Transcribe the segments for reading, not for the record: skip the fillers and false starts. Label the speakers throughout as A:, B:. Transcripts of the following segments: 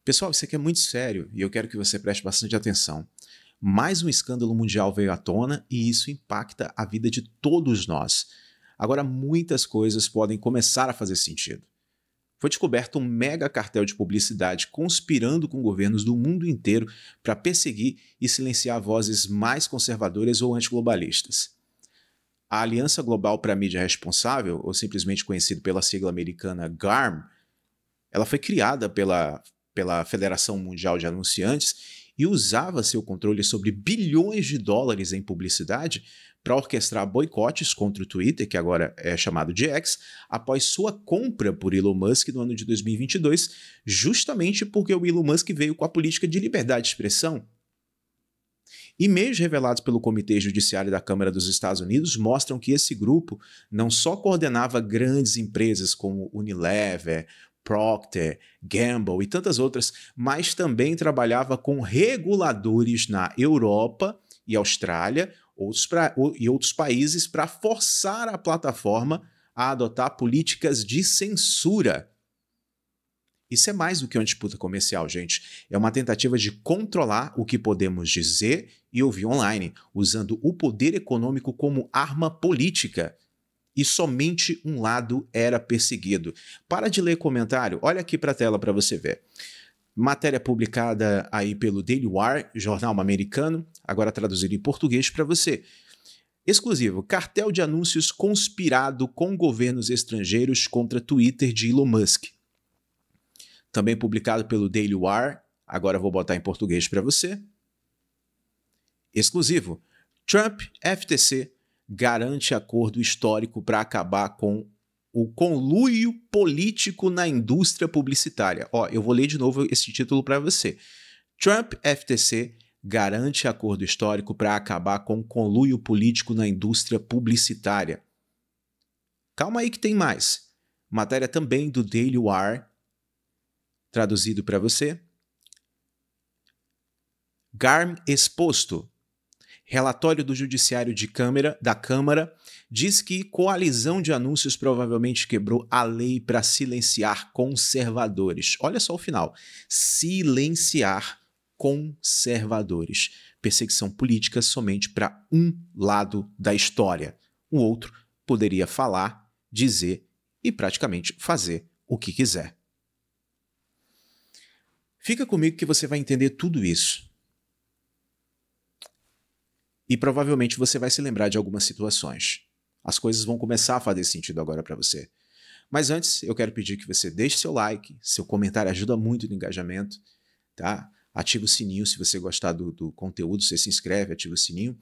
A: Pessoal, isso aqui é muito sério e eu quero que você preste bastante atenção. Mais um escândalo mundial veio à tona e isso impacta a vida de todos nós. Agora, muitas coisas podem começar a fazer sentido. Foi descoberto um mega cartel de publicidade conspirando com governos do mundo inteiro para perseguir e silenciar vozes mais conservadoras ou antiglobalistas. A Aliança Global para a Mídia Responsável, ou simplesmente conhecido pela sigla americana GARM, ela foi criada pela Federação Mundial de Anunciantes e usava seu controle sobre bilhões de dólares em publicidade para orquestrar boicotes contra o Twitter, que agora é chamado de X, após sua compra por Elon Musk no ano de 2022, justamente porque o Elon Musk veio com a política de liberdade de expressão. E-mails revelados pelo Comitê Judiciário da Câmara dos Estados Unidos mostram que esse grupo não só coordenava grandes empresas como Unilever, Procter, Gamble e tantas outras, mas também trabalhava com reguladores na Europa e Austrália e outros países para forçar a plataforma a adotar políticas de censura. Isso é mais do que uma disputa comercial, gente. É uma tentativa de controlar o que podemos dizer e ouvir online, usando o poder econômico como arma política. E somente um lado era perseguido. Para de ler comentário, olha aqui para a tela para você ver. Matéria publicada aí pelo Daily Wire, jornal americano, agora traduzido em português para você. Exclusivo, cartel de anúncios conspirado com governos estrangeiros contra Twitter de Elon Musk. Também publicado pelo Daily Wire, agora vou botar em português para você. Exclusivo, Trump FTC garante acordo histórico para acabar com o conluio político na indústria publicitária. Ó, eu vou ler de novo esse título para você. Trump FTC garante acordo histórico para acabar com o conluio político na indústria publicitária. Calma aí que tem mais. Matéria também do Daily Wire, traduzido para você. GARM exposto. Relatório do Judiciário da Câmara diz que coalizão de anúncios provavelmente quebrou a lei para silenciar conservadores. Olha só o final. Silenciar conservadores. Perseguição política somente para um lado da história. O outro poderia falar, dizer e praticamente fazer o que quiser. Fica comigo que você vai entender tudo isso. E provavelmente você vai se lembrar de algumas situações. As coisas vão começar a fazer sentido agora para você. Mas antes, eu quero pedir que você deixe seu like, seu comentário ajuda muito no engajamento, tá? Ativa o sininho se você gostar do conteúdo, você se inscreve, ativa o sininho.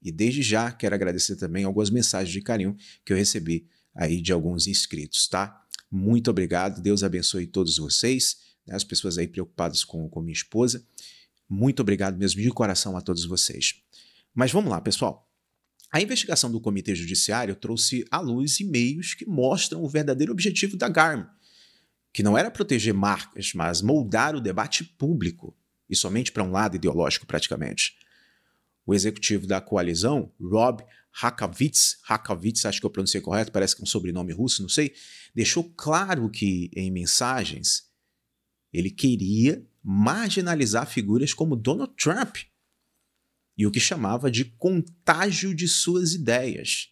A: E desde já quero agradecer também algumas mensagens de carinho que eu recebi aí de alguns inscritos, tá? Muito obrigado, Deus abençoe todos vocês, né? As pessoas aí preocupadas com minha esposa. Muito obrigado mesmo de coração a todos vocês. Mas vamos lá, pessoal. A investigação do Comitê Judiciário trouxe à luz e-mails que mostram o verdadeiro objetivo da GARM, que não era proteger marcas, mas moldar o debate público, e somente para um lado ideológico praticamente. O executivo da coalizão, Rob Hakavitz, acho que eu pronunciei correto, parece que é um sobrenome russo, não sei, deixou claro que, em mensagens, ele queria marginalizar figuras como Donald Trump, e o que chamava de contágio de suas ideias.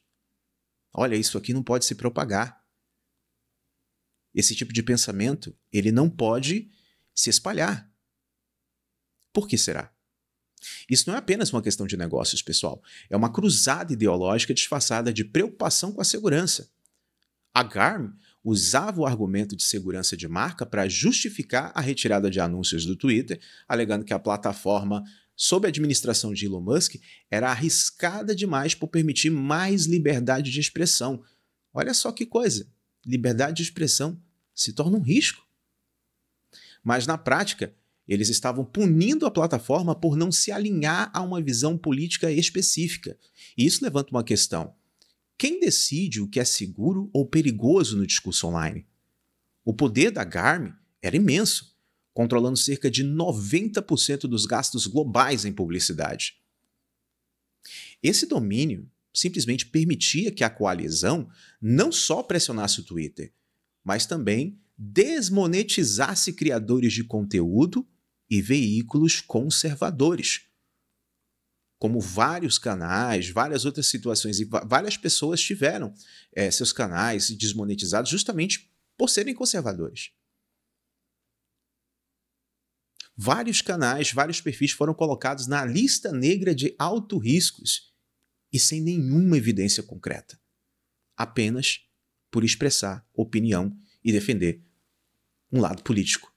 A: Olha, isso aqui não pode se propagar. Esse tipo de pensamento, ele não pode se espalhar. Por que será? Isso não é apenas uma questão de negócios, pessoal. É uma cruzada ideológica disfarçada de preocupação com a segurança. A GARM usava o argumento de segurança de marca para justificar a retirada de anúncios do Twitter, alegando que a plataforma sob a administração de Elon Musk, era arriscada demais por permitir mais liberdade de expressão. Olha só que coisa, liberdade de expressão se torna um risco. Mas na prática, eles estavam punindo a plataforma por não se alinhar a uma visão política específica. E isso levanta uma questão. Quem decide o que é seguro ou perigoso no discurso online? O poder da GARM era imenso, controlando cerca de 90% dos gastos globais em publicidade. Esse domínio simplesmente permitia que a coalizão não só pressionasse o Twitter, mas também desmonetizasse criadores de conteúdo e veículos conservadores, como vários canais, várias outras situações, e várias pessoas tiveram seus canais desmonetizados justamente por serem conservadores. Vários canais, vários perfis foram colocados na lista negra de alto riscos e sem nenhuma evidência concreta, apenas por expressar opinião e defender um lado político.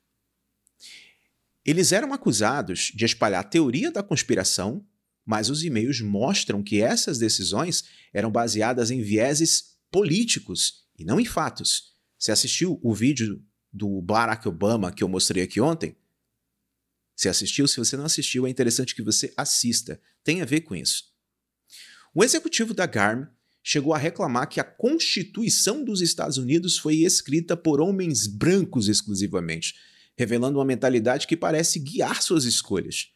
A: Eles eram acusados de espalhar a teoria da conspiração, mas os e-mails mostram que essas decisões eram baseadas em vieses políticos e não em fatos. Você assistiu o vídeo do Barack Obama que eu mostrei aqui ontem? Você assistiu? Se você não assistiu, é interessante que você assista. Tem a ver com isso. O executivo da GARM chegou a reclamar que a Constituição dos Estados Unidos foi escrita por homens brancos exclusivamente, revelando uma mentalidade que parece guiar suas escolhas.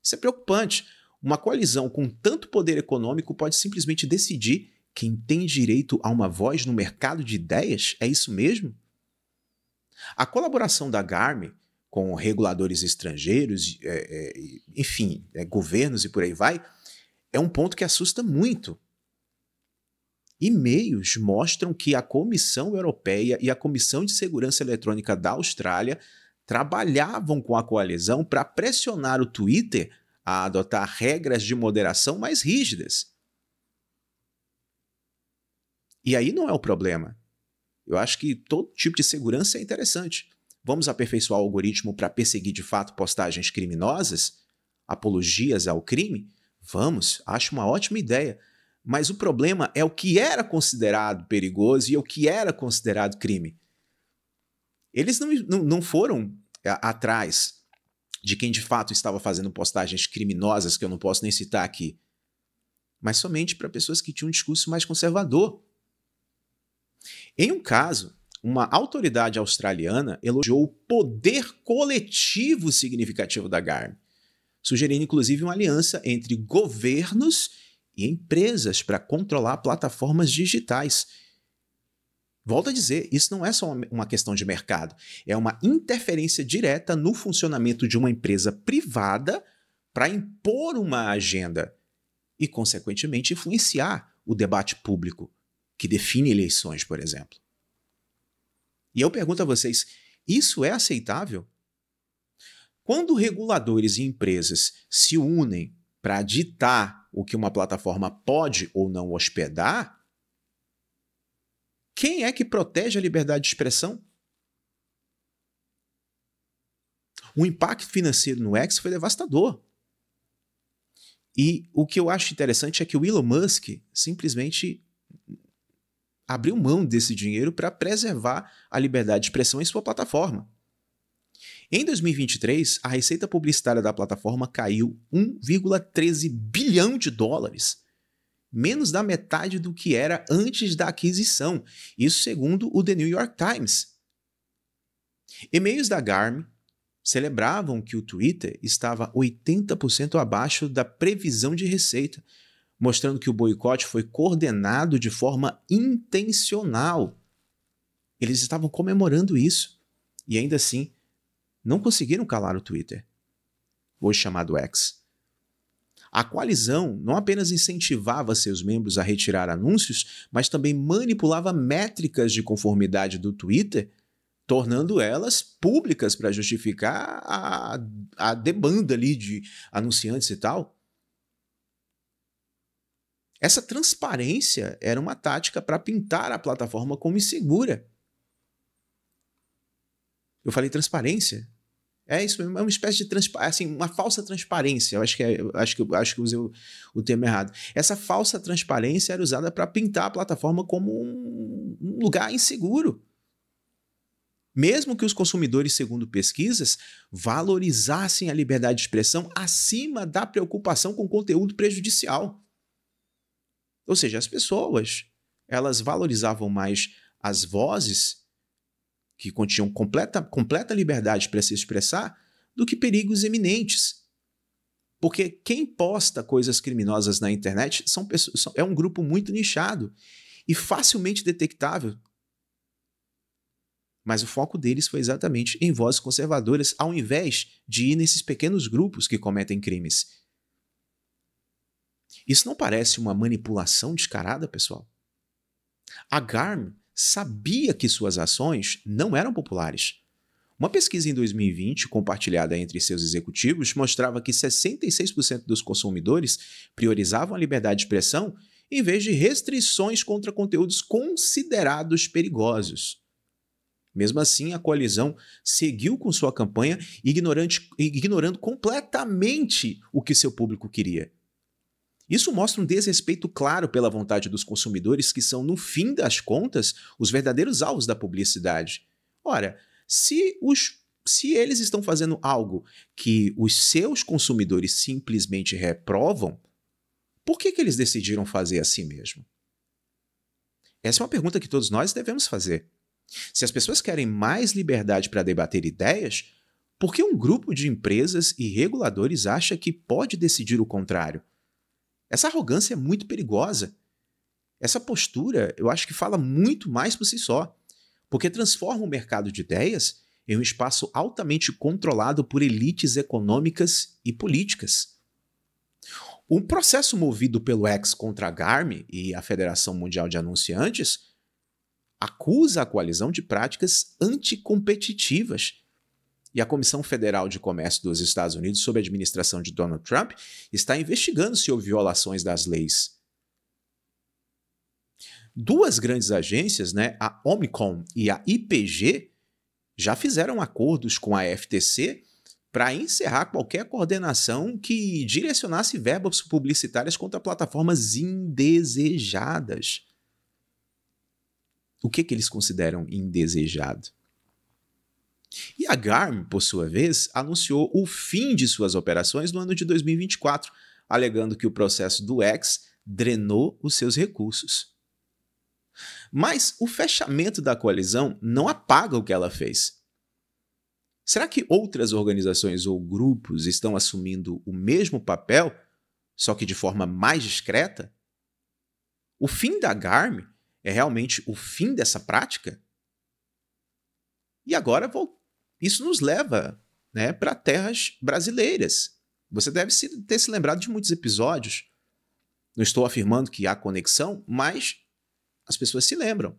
A: Isso é preocupante. Uma coalizão com tanto poder econômico pode simplesmente decidir quem tem direito a uma voz no mercado de ideias? É isso mesmo? A colaboração da GARM com reguladores estrangeiros, enfim, governos e por aí vai, é um ponto que assusta muito. E-mails mostram que a Comissão Europeia e a Comissão de Segurança Eletrônica da Austrália trabalhavam com a coalizão para pressionar o Twitter a adotar regras de moderação mais rígidas. E aí não é o problema. Eu acho que todo tipo de segurança é interessante. Vamos aperfeiçoar o algoritmo para perseguir de fato postagens criminosas? Apologias ao crime? Vamos, acho uma ótima ideia. Mas o problema é o que era considerado perigoso e o que era considerado crime. Eles não foram atrás de quem de fato estava fazendo postagens criminosas, que eu não posso nem citar aqui, mas somente para pessoas que tinham um discurso mais conservador. Em um caso, uma autoridade australiana elogiou o poder coletivo significativo da GARM, sugerindo inclusive uma aliança entre governos e empresas para controlar plataformas digitais. Volto a dizer, isso não é só uma questão de mercado, é uma interferência direta no funcionamento de uma empresa privada para impor uma agenda e, consequentemente, influenciar o debate público, que define eleições, por exemplo. E eu pergunto a vocês, isso é aceitável? Quando reguladores e empresas se unem para ditar o que uma plataforma pode ou não hospedar, quem é que protege a liberdade de expressão? O impacto financeiro no X foi devastador. E o que eu acho interessante é que o Elon Musk simplesmente abriu mão desse dinheiro para preservar a liberdade de expressão em sua plataforma. Em 2023, a receita publicitária da plataforma caiu 1,13 bilhão de dólares, menos da metade do que era antes da aquisição, isso segundo o The New York Times. E-mails da GARM celebravam que o Twitter estava 80% abaixo da previsão de receita, mostrando que o boicote foi coordenado de forma intencional. Eles estavam comemorando isso e ainda assim não conseguiram calar o Twitter, hoje chamado X. A coalizão não apenas incentivava seus membros a retirar anúncios, mas também manipulava métricas de conformidade do Twitter, tornando elas públicas para justificar a demanda ali de anunciantes e tal. Essa transparência era uma tática para pintar a plataforma como insegura. Eu falei transparência? É isso mesmo, é uma espécie de transparência, assim, uma falsa transparência. Eu acho que usei o termo errado. Essa falsa transparência era usada para pintar a plataforma como um lugar inseguro. Mesmo que os consumidores, segundo pesquisas, valorizassem a liberdade de expressão acima da preocupação com conteúdo prejudicial. Ou seja, as pessoas, elas valorizavam mais as vozes que continham completa liberdade para se expressar, do que perigos eminentes. Porque quem posta coisas criminosas na internet é um grupo muito nichado e facilmente detectável. Mas o foco deles foi exatamente em vozes conservadoras, ao invés de ir nesses pequenos grupos que cometem crimes. Isso não parece uma manipulação descarada, pessoal? A GARM sabia que suas ações não eram populares. Uma pesquisa em 2020, compartilhada entre seus executivos, mostrava que 66% dos consumidores priorizavam a liberdade de expressão em vez de restrições contra conteúdos considerados perigosos. Mesmo assim, a coalizão seguiu com sua campanha, ignorando completamente o que seu público queria. Isso mostra um desrespeito claro pela vontade dos consumidores, que são, no fim das contas, os verdadeiros alvos da publicidade. Ora, se eles estão fazendo algo que os seus consumidores simplesmente reprovam, por que eles decidiram fazer assim mesmo? Essa é uma pergunta que todos nós devemos fazer. Se as pessoas querem mais liberdade para debater ideias, por que um grupo de empresas e reguladores acha que pode decidir o contrário? Essa arrogância é muito perigosa. Essa postura, eu acho que fala muito mais por si só, porque transforma o mercado de ideias em um espaço altamente controlado por elites econômicas e políticas. Um processo movido pelo X contra a GARM e a Federação Mundial de Anunciantes acusa a coalizão de práticas anticompetitivas. E a Comissão Federal de Comércio dos Estados Unidos, sob a administração de Donald Trump, está investigando se houve violações das leis. Duas grandes agências, a Omnicom e a IPG, já fizeram acordos com a FTC para encerrar qualquer coordenação que direcionasse verbas publicitárias contra plataformas indesejadas. O que eles consideram indesejado? E a GARM, por sua vez, anunciou o fim de suas operações no ano de 2024, alegando que o processo do X drenou os seus recursos. Mas o fechamento da coalizão não apaga o que ela fez. Será que outras organizações ou grupos estão assumindo o mesmo papel, só que de forma mais discreta? O fim da GARM é realmente o fim dessa prática? E agora isso nos leva para terras brasileiras. Você deve ter se lembrado de muitos episódios. Não estou afirmando que há conexão, mas as pessoas se lembram.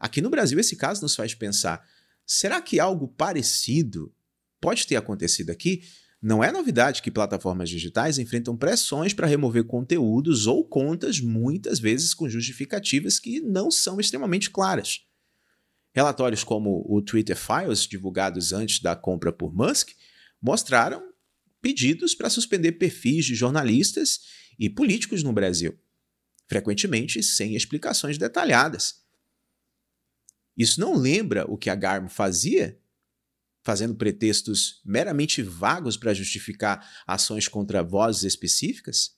A: Aqui no Brasil, esse caso nos faz pensar, será que algo parecido pode ter acontecido aqui? Não é novidade que plataformas digitais enfrentam pressões para remover conteúdos ou contas, muitas vezes com justificativas que não são extremamente claras. Relatórios como o Twitter Files, divulgados antes da compra por Musk, mostraram pedidos para suspender perfis de jornalistas e políticos no Brasil, frequentemente sem explicações detalhadas. Isso não lembra o que a GARM fazia? Fazendo pretextos meramente vagos para justificar ações contra vozes específicas?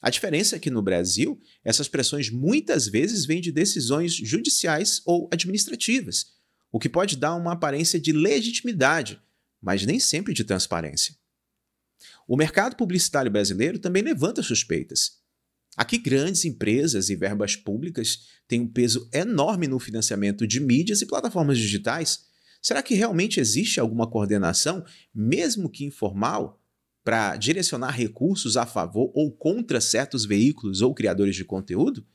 A: A diferença é que no Brasil, essas pressões muitas vezes vêm de decisões judiciais ou administrativas, o que pode dar uma aparência de legitimidade, mas nem sempre de transparência. O mercado publicitário brasileiro também levanta suspeitas. Aqui, grandes empresas e verbas públicas têm um peso enorme no financiamento de mídias e plataformas digitais. Será que realmente existe alguma coordenação, mesmo que informal, para direcionar recursos a favor ou contra certos veículos ou criadores de conteúdo?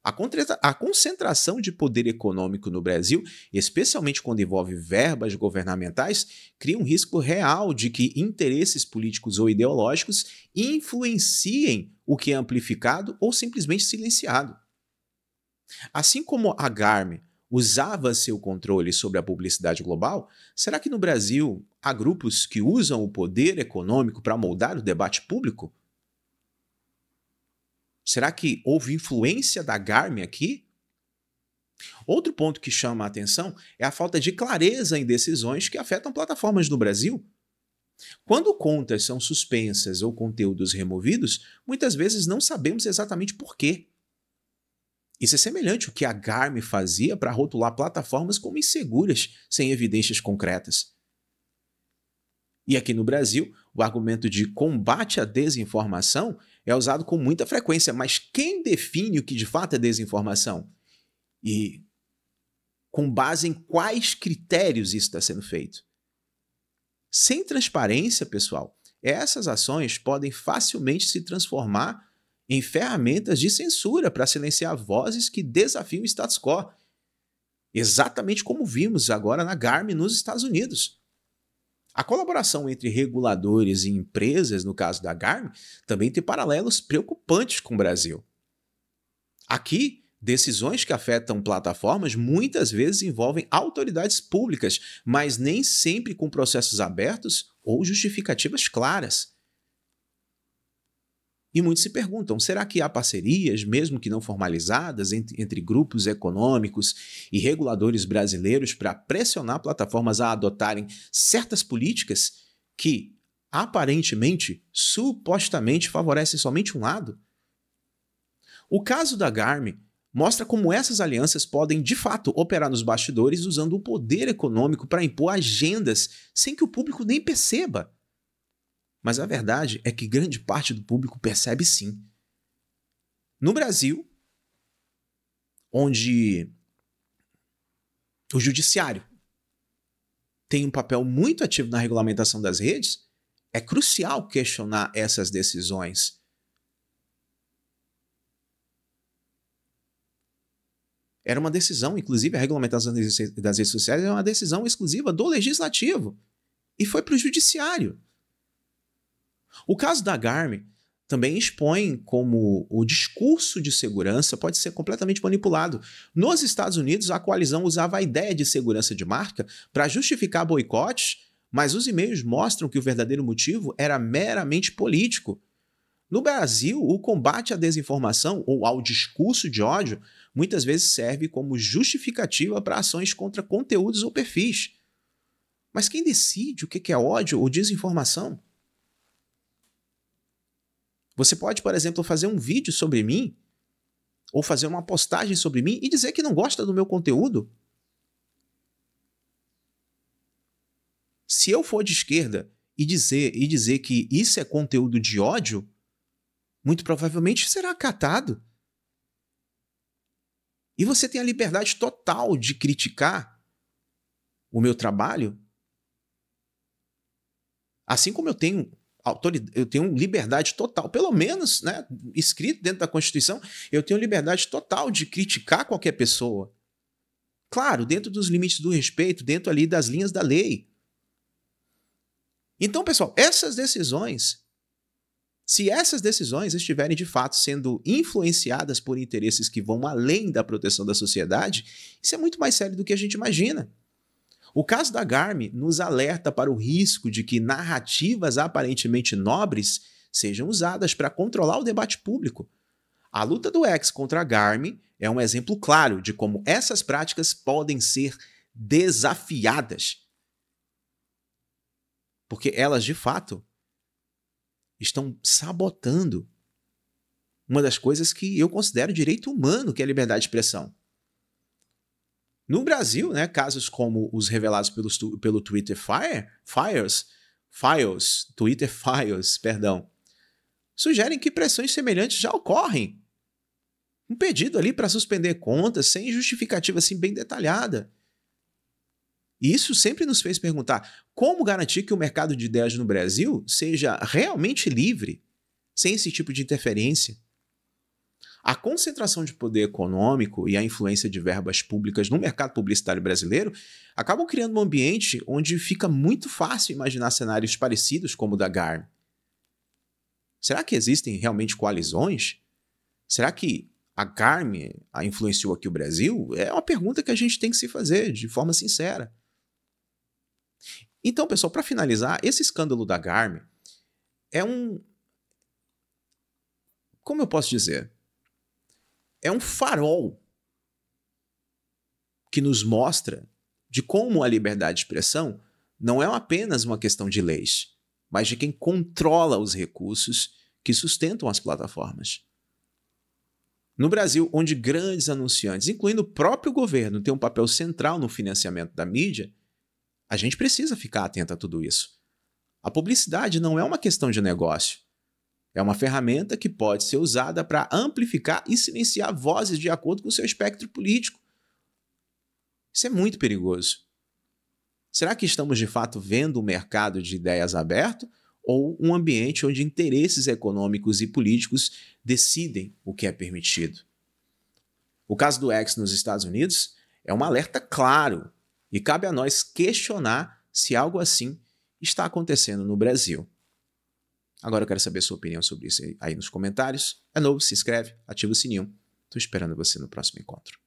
A: A concentração de poder econômico no Brasil, especialmente quando envolve verbas governamentais, cria um risco real de que interesses políticos ou ideológicos influenciem o que é amplificado ou simplesmente silenciado. Assim como a GARM usava seu controle sobre a publicidade global, será que no Brasil há grupos que usam o poder econômico para moldar o debate público? Será que houve influência da GARM aqui? Outro ponto que chama a atenção é a falta de clareza em decisões que afetam plataformas no Brasil. Quando contas são suspensas ou conteúdos removidos, muitas vezes não sabemos exatamente por quê. Isso é semelhante ao que a GARM fazia para rotular plataformas como inseguras, sem evidências concretas. E aqui no Brasil, o argumento de combate à desinformação é usado com muita frequência, mas quem define o que de fato é desinformação? E com base em quais critérios isso está sendo feito? Sem transparência, pessoal, essas ações podem facilmente se transformar em ferramentas de censura para silenciar vozes que desafiam o status quo. Exatamente como vimos agora na Garmin nos Estados Unidos. A colaboração entre reguladores e empresas, no caso da Garmin, também tem paralelos preocupantes com o Brasil. Aqui, decisões que afetam plataformas muitas vezes envolvem autoridades públicas, mas nem sempre com processos abertos ou justificativas claras. E muitos se perguntam, será que há parcerias, mesmo que não formalizadas, entre grupos econômicos e reguladores brasileiros para pressionar plataformas a adotarem certas políticas que, aparentemente, supostamente favorecem somente um lado? O caso da Garmin mostra como essas alianças podem, de fato, operar nos bastidores usando o poder econômico para impor agendas sem que o público nem perceba. Mas a verdade é que grande parte do público percebe sim. No Brasil, onde o judiciário tem um papel muito ativo na regulamentação das redes, é crucial questionar essas decisões. Era uma decisão, inclusive a regulamentação das redes sociais é uma decisão exclusiva do legislativo e foi para o judiciário. O caso da Garmin também expõe como o discurso de segurança pode ser completamente manipulado. Nos Estados Unidos, a coalizão usava a ideia de segurança de marca para justificar boicotes, mas os e-mails mostram que o verdadeiro motivo era meramente político. No Brasil, o combate à desinformação ou ao discurso de ódio muitas vezes serve como justificativa para ações contra conteúdos ou perfis. Mas quem decide o que é ódio ou desinformação? Você pode, por exemplo, fazer um vídeo sobre mim ou fazer uma postagem sobre mim e dizer que não gosta do meu conteúdo. Se eu for de esquerda e dizer que isso é conteúdo de ódio, muito provavelmente será acatado. E você tem a liberdade total de criticar o meu trabalho, assim como eu tenho liberdade total, pelo menos, né, escrito dentro da Constituição, eu tenho liberdade total de criticar qualquer pessoa. Claro, dentro dos limites do respeito, dentro ali das linhas da lei. Então, pessoal, se essas decisões estiverem de fato sendo influenciadas por interesses que vão além da proteção da sociedade, isso é muito mais sério do que a gente imagina. O caso da Garmin nos alerta para o risco de que narrativas aparentemente nobres sejam usadas para controlar o debate público. A luta do X contra a Garmin é um exemplo claro de como essas práticas podem ser desafiadas. Porque elas, de fato, estão sabotando uma das coisas que eu considero direito humano, que é a liberdade de expressão. No Brasil, né, casos como os revelados pelo Twitter Files, sugerem que pressões semelhantes já ocorrem. Um pedido ali para suspender contas sem justificativa assim bem detalhada. E isso sempre nos fez perguntar como garantir que o mercado de ideias no Brasil seja realmente livre, sem esse tipo de interferência. A concentração de poder econômico e a influência de verbas públicas no mercado publicitário brasileiro acabam criando um ambiente onde fica muito fácil imaginar cenários parecidos como o da Garmin. Será que existem realmente coalizões? Será que a Garmin influenciou aqui o Brasil? É uma pergunta que a gente tem que se fazer de forma sincera. Então, pessoal, para finalizar, esse escândalo da Garmin é como eu posso dizer? É um farol que nos mostra de como a liberdade de expressão não é apenas uma questão de leis, mas de quem controla os recursos que sustentam as plataformas. No Brasil, onde grandes anunciantes, incluindo o próprio governo, têm um papel central no financiamento da mídia, a gente precisa ficar atento a tudo isso. A publicidade não é uma questão de negócio. É uma ferramenta que pode ser usada para amplificar e silenciar vozes de acordo com o seu espectro político. Isso é muito perigoso. Será que estamos de fato vendo um mercado de ideias aberto ou um ambiente onde interesses econômicos e políticos decidem o que é permitido? O caso do X nos Estados Unidos é um alerta claro e cabe a nós questionar se algo assim está acontecendo no Brasil. Agora eu quero saber a sua opinião sobre isso aí nos comentários. É novo, se inscreve, ativa o sininho. Estou esperando você no próximo encontro.